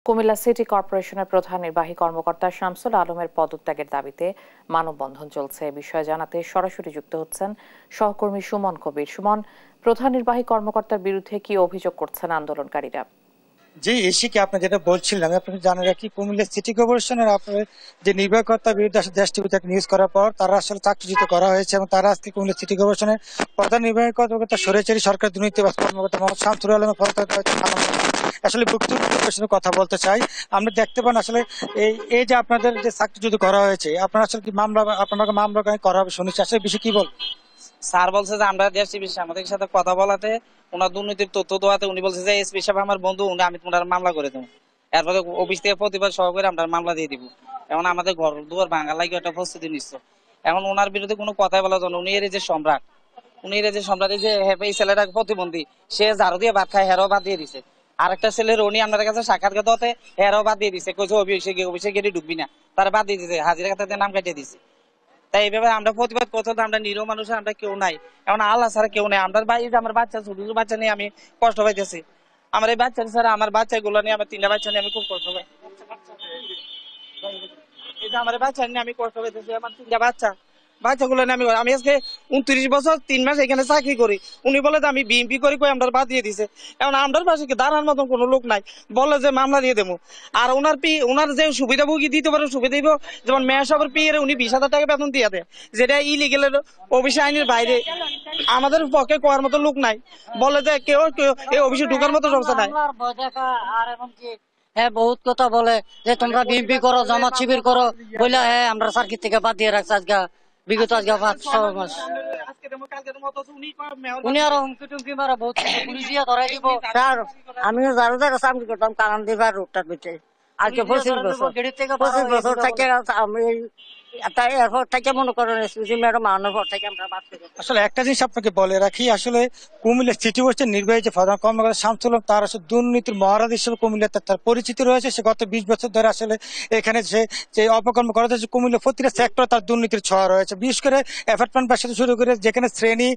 Comilla city কর্পোরেশনের প্রধান নির্বাহী কর্মকর্তা শামসুল আলমের পদত্যাগের দাবিতে মানববন্ধন চলছে। এ বিষয়ে জানাতে সরাসরি যুক্ত হচ্ছেন সহকর্মী সুমন কবির। সুমন, প্রধান নির্বাহী কর্মকর্তার বিরুদ্ধে কি অভিযোগ করছেন আন্দোলনকারীরা? জি, এসিকে আপনি যেটা বলছিলাম, আপনি জানেন রাখি কুমিল্লা সিটি কর্পোরেশনের আপনার যে নির্বাহী কর্তার বিরুদ্ধে আসলে দেশ টিভিতে নিউজ করার পর তারা আসলে চাকরিচ্যুত করা হয়েছে এবং তারা আজকে কুমিল্লা সিটি কর্পোরেশনের প্রধান নির্বাহী কর্মকর্তা স্বৈরাচারী সরকার দুর্নীতিবাজ কর্মকর্তা মোহাম্মদ শামসুল আলমের পদত্যাগ আসলে ভুক্তভোগীর কথা বলতে চাই। আমরা দেখতে পান আসলে এই যে আপনাদের যে চাকরিচ্যুত করা হয়েছে, আপনারা আসলে কি মামলা আপনাকে মামলা করা হবে শুনেছি, আসলে বিষয় কি বল? স্যার বলছে যে আমরা দেশ টিভির আমাদের সাথে কথা বলাতে, ওনার দুর্নীতির তথ্য দেওয়াতে উনি বলছে যে এসপি সাহেব আমার বন্ধু, উনি আমি তোমার মামলা করে দেবো। এরপরে অফিস থেকে প্রতিবার সহকারে আমরা মামলা দিয়ে দিব। এখন আমাদের ঘর দুয়ার ভাঙা লাগে একটা প্রস্তুতি নিচ্ছে। এখন ওনার বিরুদ্ধে কোনো কথাই বলার জন্য উনি এর যে সম্রাট, এই যে এই ছেলেটা প্রতিবন্ধী, সে ঝাড়ু দিয়ে ভাত খায়, হেরাও বাদ দিয়ে দিছে। আরেকটা ছেলের উনি আপনার কাছে সাক্ষাৎকার হতে হেরাও বাদ দিয়ে দিছে, কইছে অভিষেক গেটে ঢুকবি না, তারা বাদ দিয়ে দিছে, হাজিরা খাতাতে নাম কাটিয়ে দিছে। তাই এইভাবে আমরা প্রতিবাদ করতে, আমরা নিরীহ মানুষ, আমরা কেউ নাই, এখন আল্লাহ ছাড়া কেউ নাই। আমার আমার বাচ্চা, ছোট ছোট বাচ্চা নিয়ে আমি কষ্ট পাইতেছি। আমার এই বাচ্চা ছাড়া, আমার বাচ্চাগুলো নিয়ে, আমার 3টা বাচ্চা নিয়ে আমি খুব কষ্ট পাই। এই যে আমার বাচ্চা নিয়ে আমি কষ্ট পাইতেছি, আমার 3টা বাচ্চাগুলো নিয়ে আমি আজকে 29 বছর 3 মাস এখানে চাকরি করি। উনি বলে যে আমি বিএমপি করি, কই আমরা বাদ দিয়ে দিছে। এখন আমরার পাশে কি দাঁড়ানোর মতন কোনো লোক নাই, বলে যে মামলা দিয়ে দেবো। আর ওনার যে সুবিধাভোগী দিতে পারে সুবিধা দিব, যেমন মেয়র সাহেবের পিএর উনি 20,000 টাকা বেতন দিয়ে দেয়, যেটা ইলিগেলের অফিসে আইনের বাইরে। আমাদের পক্ষে কোয়ার মতো লোক নাই, বলে যে কেউ এই অফিসে ঢোকার মতো ব্যবস্থা নাই। হ্যাঁ, বহুত কথা বলে যে তোমরা বিএনপি করো, জামাত শিবির করো, বলে হ্যাঁ আমরা সার্কিট থেকে বাদ দিয়ে রাখছি আজকে বিগত 5-6 মাস। উনি আরো হুমকি টুমকি মারা, বহুত পুলিশ দিয়ে ধরাই দিব। স্যার, আমিও যারো যারা চাকরি করতাম কারণ দিবার রোডটার ভিতরে আর কি 25 বছর থেকে আমি এরপর থেকে মনে করেন ম্যাডাম আনার পর থেকে আমরা বাদ করি। আসলে একটা জিনিস আপনাকে বলে রাখি, আসলে কুমিল্লা সিটি কর্পোরেশন নির্বাহী যে প্রধান কর্মকর্তা শামসুল আলম, তার আসলে দুর্নীতির মহারাজ হিসেবে কুমিল্লাতে তার পরিচিতি রয়েছে। সে গত 20 বছর ধরে আসলে এখানে যে অপকর্ম করা যাচ্ছে, কুমিল্লা প্রতিটা সেক্টর তার দুর্নীতির ছোঁয়া রয়েছে। বিশেষ করে অ্যাপার্টমেন্ট বাসা শুরু করে যেখানে শ্রেণী,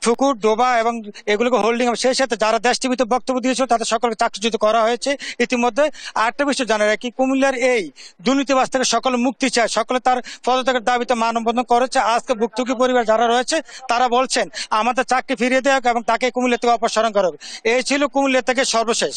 পুকুর, ডোবা এবং এগুলোকে হোল্ডিং, সেই সাথে যারা দেশ টিভিতে বক্তব্য দিয়েছিল তাদের সকলকে চাকরিচ্যুত করা হয়েছে ইতিমধ্যে। আরেকটা বিষয় জানা রাখি, কুমিল্লার এই দুর্নীতিবাজ থেকে সকলে মুক্তি চায়, সকলে তার পদত্যাগের দাবিতে মানববন্ধন করেছে। আজকে ভুক্তভোগী পরিবার যারা রয়েছে তারা বলছেন আমাদের চাকরি ফিরিয়ে দেওয়া এবং তাকে কুমিল্লা থেকে অপসারণ করা হবে। এই ছিল কুমিল্লা থেকে সর্বশেষ।